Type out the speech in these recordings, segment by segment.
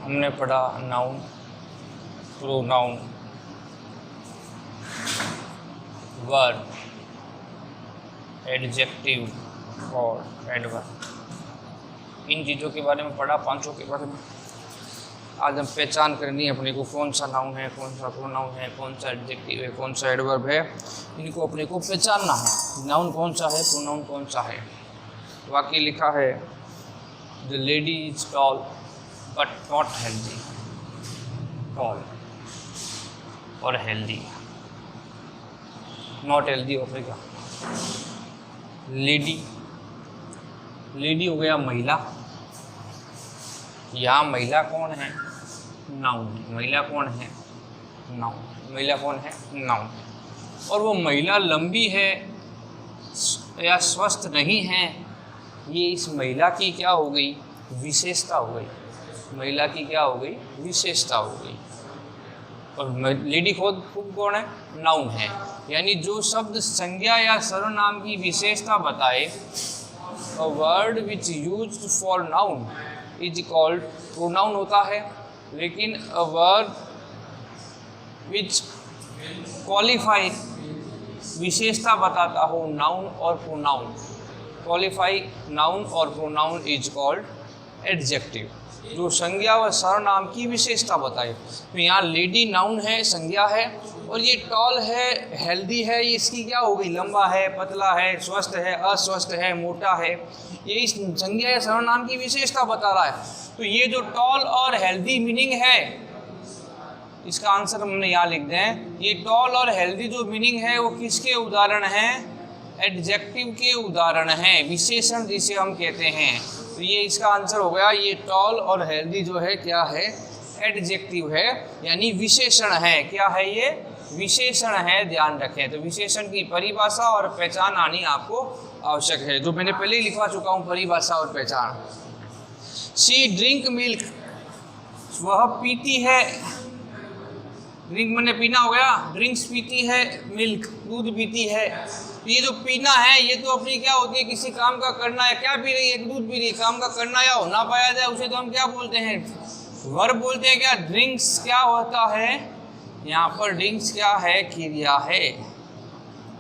हमने पढ़ा noun, pronoun, verb, adjective और एडवर्ब। इन चीज़ों के बारे में पढ़ा, पांचों के बारे में। आज हम पहचान करनी है अपने को कौन सा नाउन है, कौन सा प्रोनाउन है, कौन सा एडजेक्टिव है, कौन सा एडवर्ब है। इनको अपने को पहचानना है। नाउन कौन सा है, प्रोनाउन कौन सा है। वाक्य लिखा है, the lady is tall but not healthy. Tall और हेल्दी, नॉट हेल्दी हो गया। लेडी, लेडी हो गया महिला। यहाँ महिला कौन है? नाउन। महिला कौन है? नाउन। महिला कौन है? नाउन। और वो महिला लंबी है या स्वस्थ नहीं है, ये इस महिला की क्या हो गई? विशेषता हो गई। महिला की क्या हो गई? विशेषता हो गई। और लेडी खुद कौन है? नाउन है। यानी जो शब्द संज्ञा या सर्वनाम की विशेषता बताए, a word which used for noun is called pronoun होता है। लेकिन अ वर्ड विच क्वालिफाई, विशेषता बताता हो नाउन और प्रोनाउन, क्वालिफाई नाउन और प्रोनाउन इज कॉल्ड एडजेक्टिव। जो संज्ञा व सर्वनाम की विशेषता बताए। तो यहाँ लेडी नाउन है, संज्ञा है, और ये टॉल है, हेल्दी है, ये इसकी क्या हो गई? लंबा है, पतला है, स्वस्थ है, अस्वस्थ है, मोटा है। ये इस संज्ञा या सर्वनाम की विशेषता बता रहा है। तो ये जो टॉल और हेल्दी मीनिंग है, इसका आंसर हमने यहाँ लिख दें। ये टॉल और हेल्दी जो मीनिंग है वो किसके उदाहरण हैं? एडजेक्टिव के उदाहरण हैं, विशेषण जिसे हम कहते हैं। तो ये इसका आंसर हो गया। ये टॉल और हेल्दी जो है क्या है? एडजेक्टिव है, यानी विशेषण है। क्या है ये? विशेषण है, ध्यान रखें। तो विशेषण की परिभाषा और पहचान आनी आपको आवश्यक है, जो मैंने पहले ही लिखवा चुका हूँ, परिभाषा और पहचान। शी ड्रिंक मिल्क, वह पीती है। ड्रिंक मैंने पीना हो गया, ड्रिंक्स पीती है, मिल्क दूध पीती है। ये जो पीना है ये तो अपनी क्या होती है? किसी काम का करना है। क्या पी रही है? दूध पी रही है। काम का करना या होना पाया जाए उसे तो हम क्या बोलते हैं? वर्ब बोलते हैं। क्या ड्रिंक्स क्या होता है? यहाँ पर ड्रिंक्स क्या है? क्रिया है।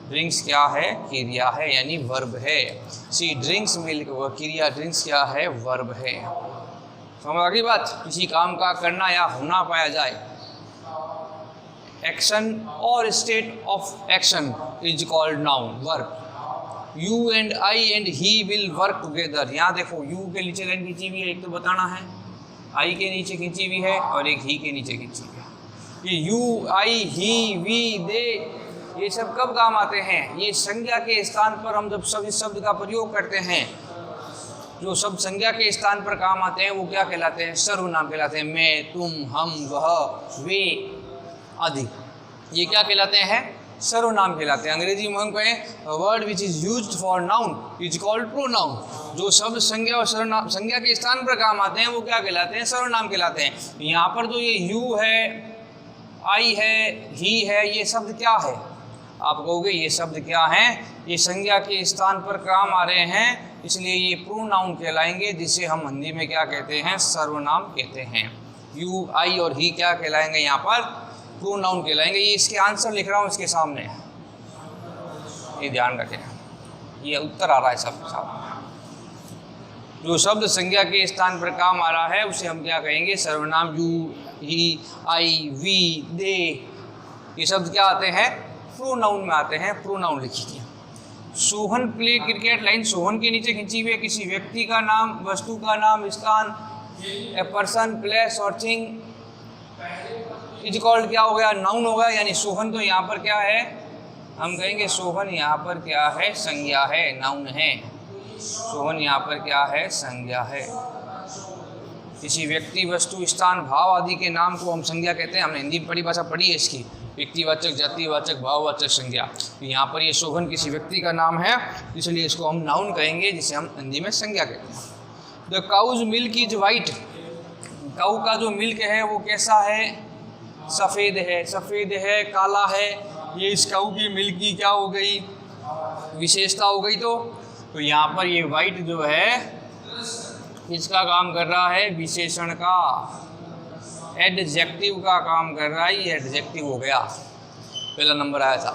ड्रिंक्स क्या है? क्रिया है, यानी वर्ब है। सी ड्रिंक्स मिल्क, वह क्रिया ड्रिंक्स क्या है? वर्ब है। समझ आ गई बात? किसी काम का करना या होना पाया जाए। एक्शन और state of action is called noun, verb. You and I and he will work together. यहाँ देखो, यू के नीचे लाइन खींची हुई है, एक तो बताना है। आई के नीचे खींची हुई है और एक ही के नीचे खींची हुई है। ये यू, आई, ही, वी, दे, ये सब कब काम आते हैं? ये संज्ञा के स्थान पर हम जब इस शब्द का प्रयोग करते हैं, जो शब्द संज्ञा के स्थान पर काम आते हैं वो क्या कहलाते हैं? सर्वनाम कहलाते हैं। मैं, तुम, हम, वह, वे आदि, ये क्या कहलाते हैं? सर्वनाम कहलाते हैं। अंग्रेजी में हम कहें word which is used for noun is called pronoun. जो शब्द संज्ञा और सर्वनाम, संज्ञा के स्थान पर काम आते हैं वो क्या कहलाते हैं? सर्वनाम कहलाते हैं। यहाँ पर जो ये यू है, आई है, ही है, ये शब्द क्या है? आप कहोगे ये शब्द क्या है? ये संज्ञा के स्थान पर काम आ रहे हैं, इसलिए ये प्रोनाउन कहलाएंगे, जिसे हम हिंदी में क्या कहते हैं? सर्वनाम कहते हैं। यू, आई और ही क्या कहलाएंगे? यहाँ पर प्रोनाउन कहलाएंगे। ये इसके आंसर लिख रहा हूँ इसके सामने, ये ध्यान रखें। ये उत्तर आ रहा है सब सामने। जो शब्द संज्ञा के स्थान पर काम आ रहा है उसे हम क्या कहेंगे? सर्वनाम। यू, ही, आई, वी, दे, ये शब्द क्या आते हैं? प्रोनाउन में आते हैं। प्रोनाउन लिखिए। Sohan play cricket, line Sohan के नीचे खींची हुई है। किसी व्यक्ति का नाम, वस्तु का नाम, स्थान, ए पर्सन, प्लेस और थिंग इज कॉल्ड क्या हो गया? नाउन हो गया। यानी सोहन तो यहाँ पर क्या है? हम कहेंगे सोहन यहाँ पर क्या है? संज्ञा है, नाउन है। सोहन यहाँ पर क्या है? संज्ञा है। किसी व्यक्ति, वस्तु, स्थान, भाव आदि के नाम को हम संज्ञा कहते हैं। हमने हिंदी में परिभाषा पढ़ी है इसकी, व्यक्तिवाचक, जातिवाचक, भाववाचक संज्ञा। तो यहाँ पर ये सोहन किसी व्यक्ति का नाम है, इसलिए इसको हम नाउन कहेंगे, जिसे हम हिंदी में संज्ञा कहते हैं। The cow's milk is white, cow का जो मिल्क है वो कैसा है? सफ़ेद है। सफ़ेद है, काला है, ये इस काऊ की मिल्क की क्या हो गई? विशेषता हो गई। तो यहाँ पर ये वाइट जो है किसका काम कर रहा है? विशेषण का। एडजेक्टिव का काम कर रहा है, ये एडजेक्टिव हो गया, पहला नंबर आया था।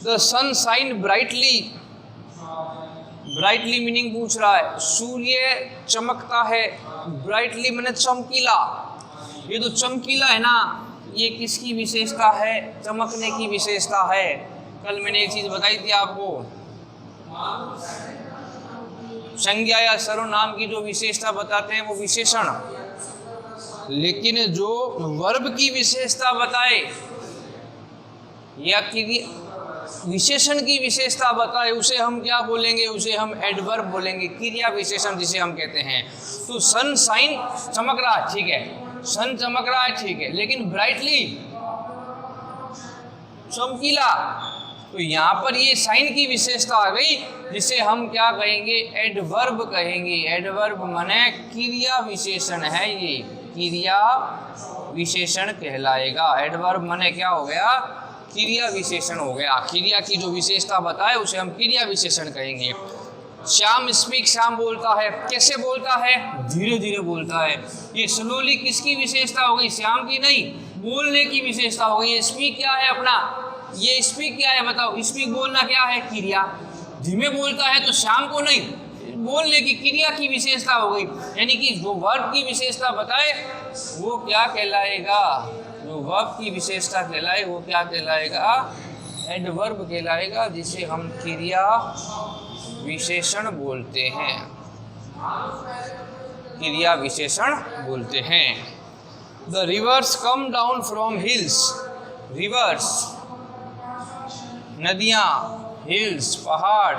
The sun shine brightly, brightly meaning पूछ रहा है, सूर्य चमकता है, ब्राइटली मैंने चमकीला, ये तो चमकीला है ना, ये किसकी विशेषता है, चमकने की विशेषता है। कल मैंने एक चीज बताई थी आपको, संज्ञा या सर्वनाम की जो विशेषता बताते हैं वो विशेषण, लेकिन जो वर्ब की विशेषता बताए या विशेषण की विशेषता बताए उसे हम क्या बोलेंगे, उसे हम एडवर्ब बोलेंगे, क्रिया विशेषण जिसे हम कहते हैं। तो सन शाइन चमक रहा है, ठीक है, सन चमक रहा है, ठीक है, लेकिन ब्राइटली चमकीला, तो यहाँ पर ये साइन की विशेषता आ गई जिसे हम क्या कहेंगे, एडवर्ब कहेंगे। एडवर्ब माने क्रिया विशेषण है, ये क्रिया विशेषण कहलाएगा। एडवर्ब माने क्या हो गया, क्रिया विशेषण हो गया। क्रिया की जो विशेषता बताए उसे हम क्रिया विशेषण कहेंगे। श्याम स्पीक, श्याम बोलता है, कैसे बोलता है, धीरे धीरे बोलता है। ये स्लोली किसकी विशेषता हो गई, श्याम की नहीं, बोलने की विशेषता हो गई। स्पीक क्या है अपना, ये स्पीक क्या है बताओ, स्पीक बोलना क्या है, क्रिया। धीमे बोलता है तो श्याम को नहीं, बोलने की क्रिया की विशेषता हो गई। यानी कि जो वर्ब की विशेषता बताए वो क्या कहलाएगा, जो वर्ब की विशेषता कहलाए वो क्या कहलाएगा, एडवर्ब कहलाएगा, जिसे हम क्रिया विशेषण बोलते हैं, क्रिया विशेषण बोलते हैं। The reverse come down from hills, reverse नदियाँ, हिल्स पहाड़,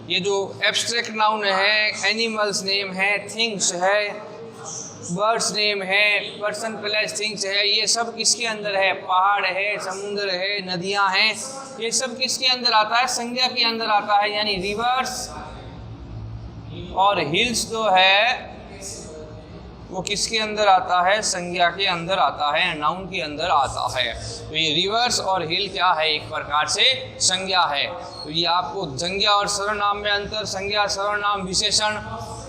ये जो एब्स्ट्रैक्ट नाउन है, एनिमल्स नेम है, थिंग्स है, बर्ड्स नेम है, पर्सन प्लेस थिंग्स है, ये सब किसके अंदर है, पहाड़ है, समुद्र है, नदियाँ हैं, ये सब किसके अंदर आता है, संज्ञा के अंदर आता है। यानी रिवर्स और हिल्स जो है वो किसके अंदर आता है, संज्ञा के अंदर आता है, नाउन के अंदर आता है। तो ये रिवर्स और हिल क्या है, एक प्रकार से संज्ञा है। तो ये आपको संज्ञा और सर्वनाम में अंतर, संज्ञा सर्वनाम विशेषण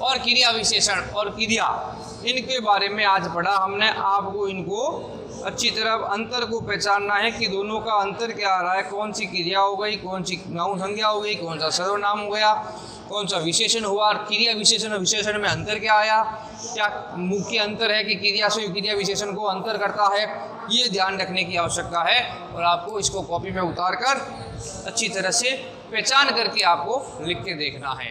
और क्रिया विशेषण और क्रिया, इनके बारे में आज पढ़ा हमने। आपको इनको अच्छी तरह अंतर को पहचानना है कि दोनों का अंतर क्या आ रहा है, कौन सी क्रिया हो गई, कौन सी नाउन संज्ञा हो गई, कौन सा सर्वनाम हो गया, कौन सा विशेषण हुआ, और क्रिया विशेषण और विशेषण में अंतर क्या आया, क्या मुख्य अंतर है कि क्रिया से क्रिया विशेषण को अंतर करता है, ये ध्यान रखने की आवश्यकता है। और आपको इसको कॉपी में उतार कर अच्छी तरह से पहचान करके आपको लिख के देखना है।